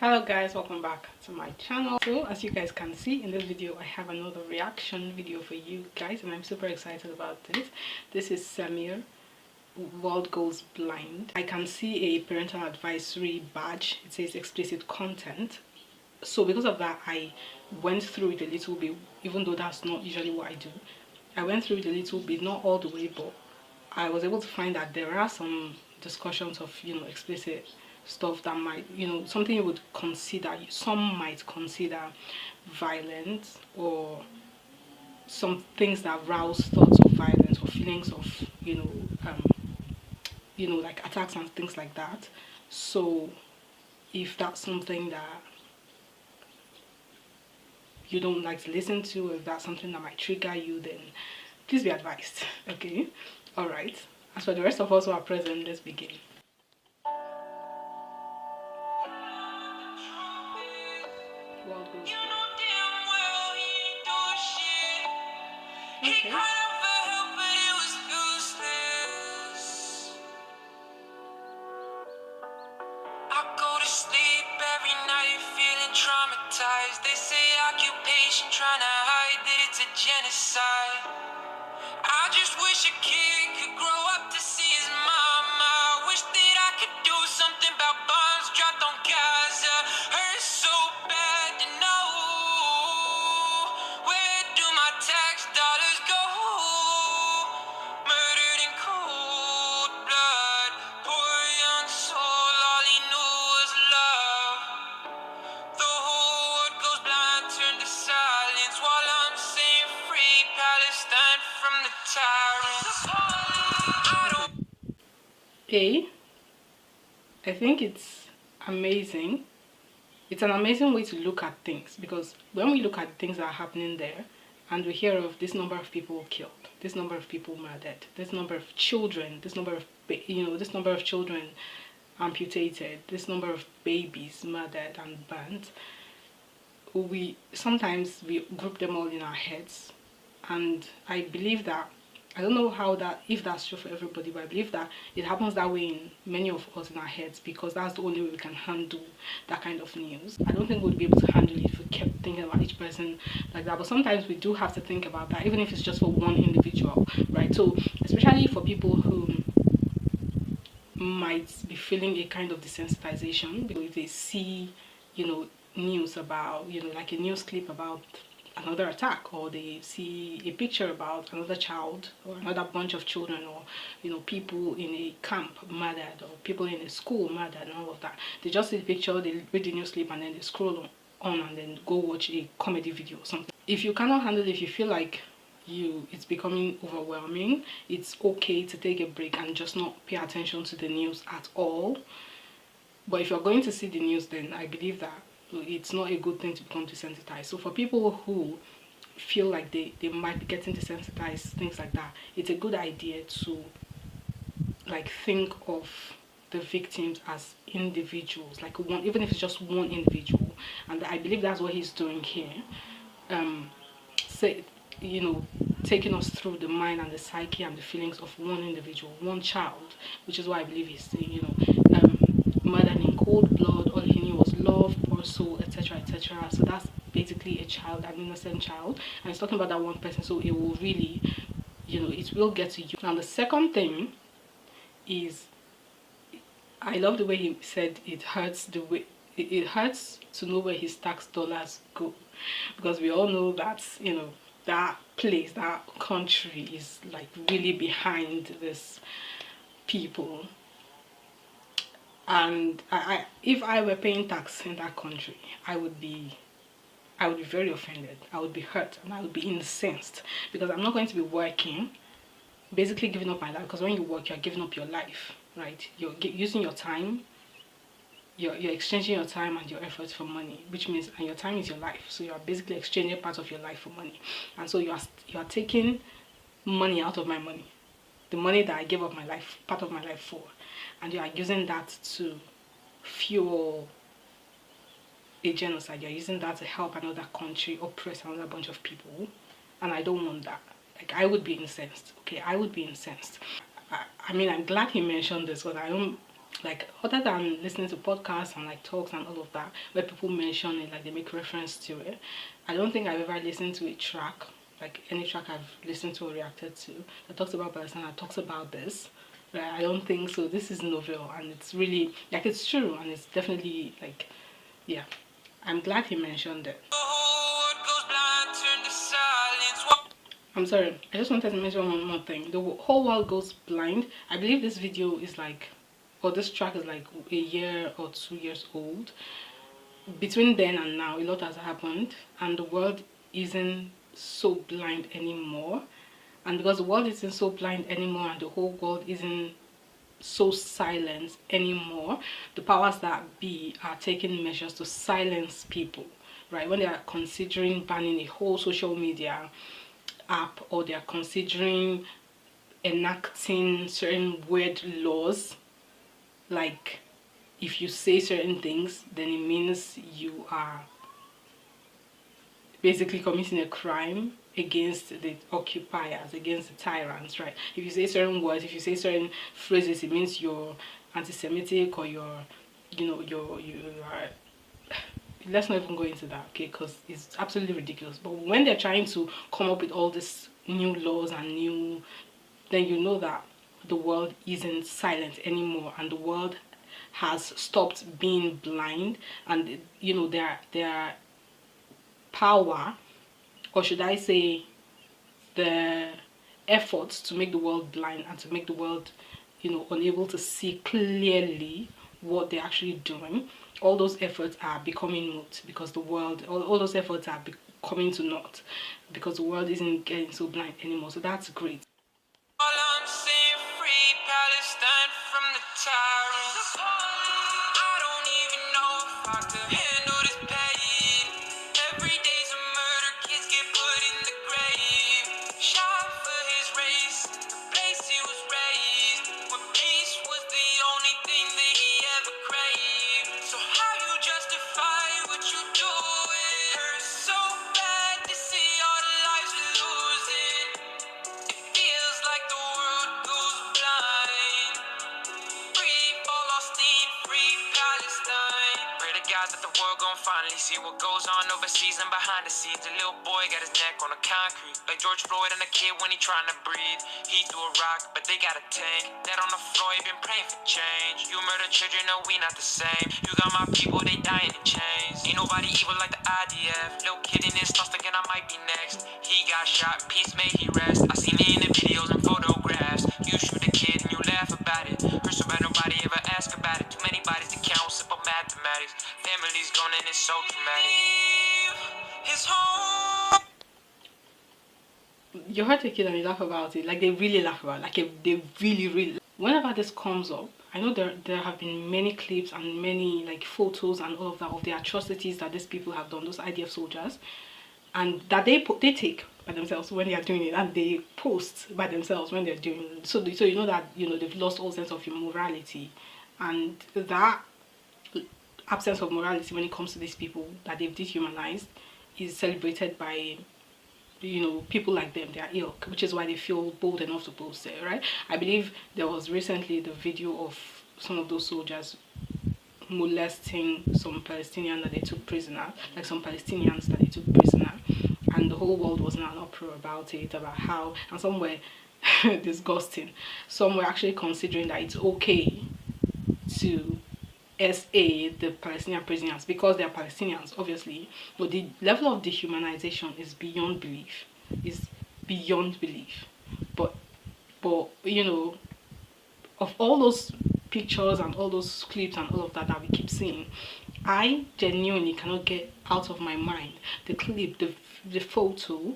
Hello guys, welcome back to my channel. So as you guys can see in this video, I have another reaction video for you guys and I'm super excited about this. This is Samir, World Goes Blind. I can see a parental advisory badge. It says explicit content. So because of that, I went through it a little bit, even though that's not usually what I do. I went through it a little bit, not all the way, but I was able to find that there are some discussions of, explicit stuff that might, something you would consider, some might consider violent, or some things that rouse thoughts of violence or feelings of, like attacks and things like that. So if that's something that you don't like to listen to, or if that's something that might trigger you, then please be advised. Okay, all right. As for the rest of us who are present, let's begin. World goes blind. Okay. Traumatized. They say occupation, trying to hide that it's a genocide. I just wish a kid could grow up to see his mama. Wish that I could do something about bombs dropped on Gaza. Hurts so bad to know. Where do my tax dollars go? Murdered in cold blood. Poor young soul, all he knew was love. The whole world goes blind, turn to silence while I'm saying free Palestine from the tyrants. I think it's amazing. It's an amazing way to look at things, because when we look at things that are happening there and we hear of this number of people killed, this number of people murdered, this number of children, this number of children amputated, this number of babies murdered and burnt, we sometimes group them all in our heads. And I believe that, I don't know if that's true for everybody, but I believe that it happens that way in many of us in our heads, because that's the only way we can handle that kind of news. I don't think we'd be able to handle it if we kept thinking about each person like that, but sometimes we do have to think about that, even if it's just for one individual, right? So especially for people who might be feeling a kind of desensitization, because if they see, news about, like a news clip about another attack, or they see a picture about another child or another bunch of children, or people in a camp murdered, or people in a school murdered, and all of that, they just see the picture, they read the news clip, and then they scroll on and then go watch a comedy video or something. If you cannot handle it, if you feel like it's becoming overwhelming, it's okay to take a break and just not pay attention to the news at all. But if you're going to see the news, then I believe that it's not a good thing to become desensitized. So for people who feel like they might be getting desensitized, things like that, it's a good idea to like think of the victims as individuals, like one, even if it's just one individual. And I believe that's what he's doing here. Taking us through the mind and the psyche and the feelings of one individual, one child, which is why I believe he's saying, murdered in cold blood, all he knew was love, poor soul, etc., etc. So that's basically a child, an innocent child, and he's talking about that one person. So it will really, it will get to you. Now the second thing is, I love the way he said it hurts the way it hurts to know where his tax dollars go, because we all know that that place, that country is like really behind this people. And if I were paying tax in that country, I would be very offended. I would be hurt and I would be incensed, because I'm not going to be working, basically giving up my life. Because when you work, you're giving up your life, right? You're using your time, you're exchanging your time and your efforts for money, which means, and your time is your life, so you're basically exchanging part of your life for money. And so you are taking money out of my money, the money that I gave up my life, part of my life for, and you are using that to fuel a genocide. You're using that to help another country oppress another bunch of people, and I don't want that. Like, I would be incensed. Okay, I would be incensed. I mean, I'm glad he mentioned this, because I don't like other than listening to podcasts and like talks and all of that where people mention it, like they make reference to it, I don't think I've ever listened to a track, like any track I've listened to or reacted to, that talks about Palestine, that talks about this. Right? I don't think so. This is novel, and it's really like it's true, and it's definitely like, yeah. I'm glad he mentioned it. I'm sorry, I just wanted to mention one more thing. The whole world goes blind. I believe this video is like, or this track is like a year or 2 years old. Between then and now, a lot has happened, and the world isn't so blind anymore. And because the world isn't so blind anymore, and the whole world isn't so silent anymore, the powers that be are taking measures to silence people, right? When they are considering banning a whole social media app, or they are considering enacting certain weird laws, like if you say certain things, then it means you are basically committing a crime against the occupiers, against the tyrants, right? If you say certain words, if you say certain phrases, it means you're anti-Semitic, or you're, you know, you are. Let's not even go into that, okay? Because it's absolutely ridiculous. But when they're trying to come up with all these new laws and new, then you know that the world isn't silent anymore, and the world has stopped being blind, and you know their power, or should I say the efforts to make the world blind and to make the world, you know, unable to see clearly what they're actually doing, all those efforts are becoming moot, because the world, all those efforts are coming to naught, because the world isn't getting so blind anymore. So that's great. All I'm saying, free Palestine from the tyrants. I don't even know if I could handle this pain. Every day's a murder, kids get put in the grave. Shot for his race, the place he was raised, where peace was the only thing that he ever craved. So how you justify what you doing? Hurts so bad to see all the lives we're losing. Feels like the world goes blind. Free Palestine, free Palestine. Pray to God that the world gon' finally see what goes on overseas and behind the scenes. A little boy got his neck on the concrete, like George Floyd and a kid when he trying to breathe. He threw a rock, but they got a tank. Dead on the floor, he been praying for change. You murder children, no, we not the same. You got my people, they dying in chains. Ain't nobody evil like the IDF. Little kid in his thoughts thinking I might be next. He got shot, peace may he rest. I seen it in the videos and photographs. You shoot a kid and you laugh about it. Hurt so bad nobody ever ask about it. Too many bodies to count, simple mathematics. Families gone and it's so traumatic. His home. You hurt a kid and you laugh about it, like they really laugh about it, like they really. Whenever this comes up, I know there have been many clips and many like photos and all of that of the atrocities that these people have done, those IDF soldiers, and that they take by themselves when they are doing it, and they post by themselves when they're doing it. So you know that, you know, they've lost all sense of morality, and that absence of morality when it comes to these people that they've dehumanized is celebrated by, you know, people like them, their ilk, which is why they feel bold enough to post it, right? I believe there was recently the video of some of those soldiers molesting some Palestinian that they took prisoner, like some Palestinians that they took prisoner, and the whole world was in an uproar about it, about how, and some were disgusting, some were actually considering that it's okay to SA the Palestinian prisoners because they are Palestinians, obviously, but the level of dehumanization is beyond belief. Is beyond belief. But you know, of all those pictures and all those clips and all of that we keep seeing, I genuinely cannot get out of my mind the clip, the photo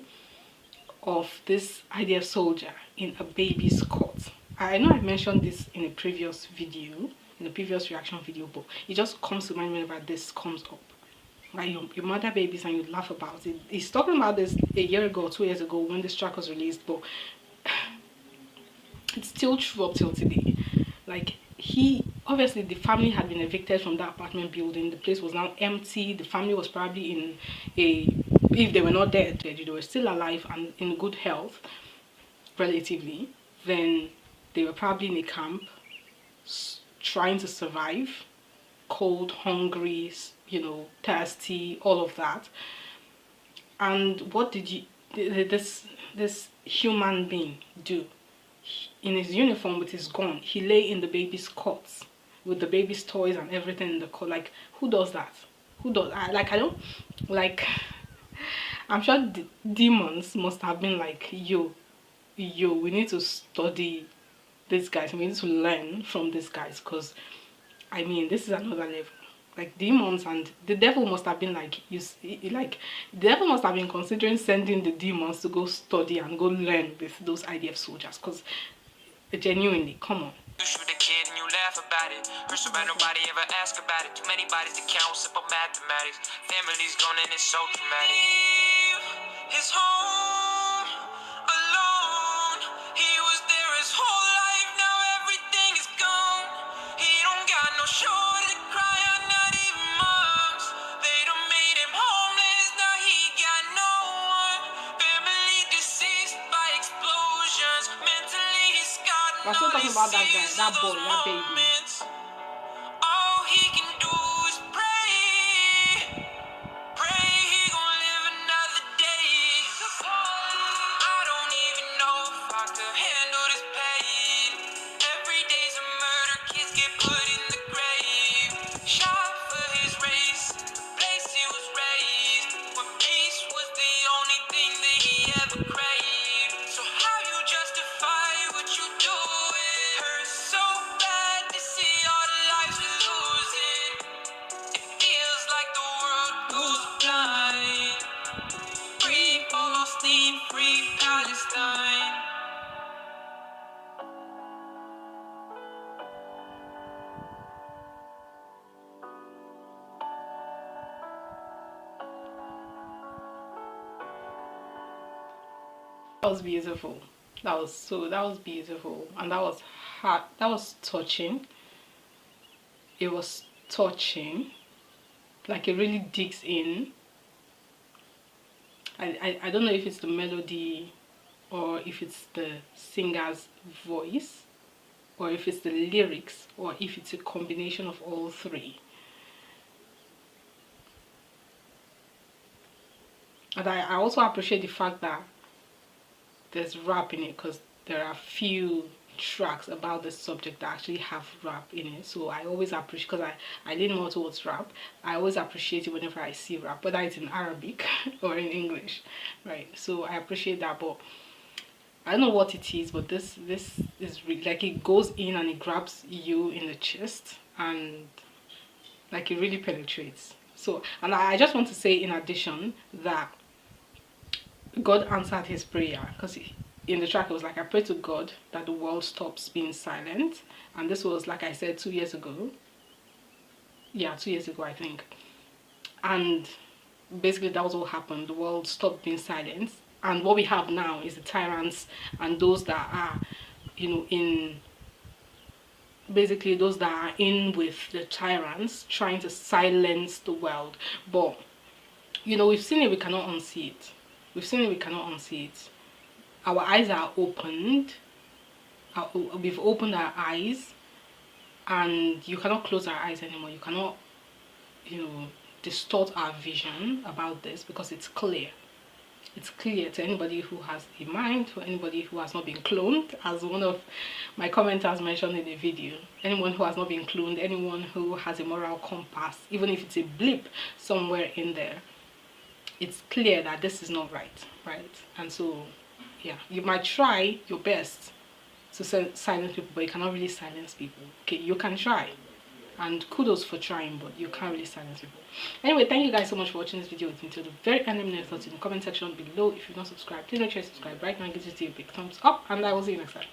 of this IDF soldier in a baby's cot. I know I mentioned this in a previous video, in a previous reaction video, but it just comes to mind whenever this comes up. Like you murder babies and you laugh about it. He's talking about this a year ago, 2 years ago when this track was released, but it's still true up till today. Like, he obviously, the family had been evicted from that apartment building. The place was now empty. The family was probably in a, if they were not dead, they were still alive and in good health relatively, then they were probably in a camp trying to survive, cold, hungry, you know, thirsty, all of that. And what did this human being do? In his uniform with his gun, he lay in the baby's cots with the baby's toys and everything in the cot. Like, who does that? Who does? I don't like. I'm sure the demons must have been like, yo, we need to study these guys. We need to learn from these guys, because I mean, this is another level. Like, demons, and the devil must have been like, like, the devil must have been considering sending the demons to go study and go learn with those IDF soldiers, because genuinely, come on. You shoot a kid and you laugh about it. Hurts so bad nobody ever ask about it. Too many bodies to count, simple mathematics. Family's gone and it's so traumatic. His home alone. He was there his whole life. Now everything is gone. He don't got no shoulder to cry on, not even moms. They done made him homeless. Now he got no one. Family deceased by explosions. Mentally he's got no. We're still talking about that guy, that boy, that baby. All he can do is pray. Pray he gon' live another day. I don't even know if I could handle this pain. Every day's a murder, kids get put in the grave. Shot for his race, the place he was raised. When peace was the only thing that he ever craved. So how you justify what you do? It hurts so bad to see all the lives we're losing. It feels like the world goes blind. Free Palestine, free Palestine. That was beautiful. That was beautiful, and that was hard. That was touching. It was touching. Like, it really digs in. I don't know if it's the melody, or if it's the singer's voice, or if it's the lyrics, or if it's a combination of all three. And I also appreciate the fact that there's rap in it, because there are few tracks about this subject that actually have rap in it. So I always appreciate, because I lean more towards rap. I always appreciate it whenever I see rap, whether it's in Arabic or in English, right? So I appreciate that. But I don't know what it is, but this is really, like, it goes in and it grabs you in the chest, and like, it really penetrates. So, and I just want to say in addition that God answered his prayer, because in the track it was like, I pray to God that the world stops being silent. And this was, like I said, 2 years ago. Yeah, 2 years ago, I think. And basically that was what happened. The world stopped being silent, and what we have now is the tyrants and those that are, you know, in basically those that are in with the tyrants, trying to silence the world. But you know, we've seen it, we cannot unsee it. We've seen it, we cannot unsee it. Our eyes are opened. We've opened our eyes, and you cannot close our eyes anymore. You cannot, you know, distort our vision about this, because it's clear. It's clear to anybody who has a mind, to anybody who has not been cloned, as one of my commenters mentioned in the video. Anyone who has not been cloned, anyone who has a moral compass, even if it's a blip somewhere in there, it's clear that this is not right, right? And so, yeah, you might try your best to silence people, but you cannot really silence people. Okay, you can try, and kudos for trying, but you can't really silence people. Anyway, thank you guys so much for watching this video with me till the very end. Let me know your thoughts in the comment section below. If you've not subscribed, please make sure you subscribe right now and give this video a big thumbs up, and I will see you next time.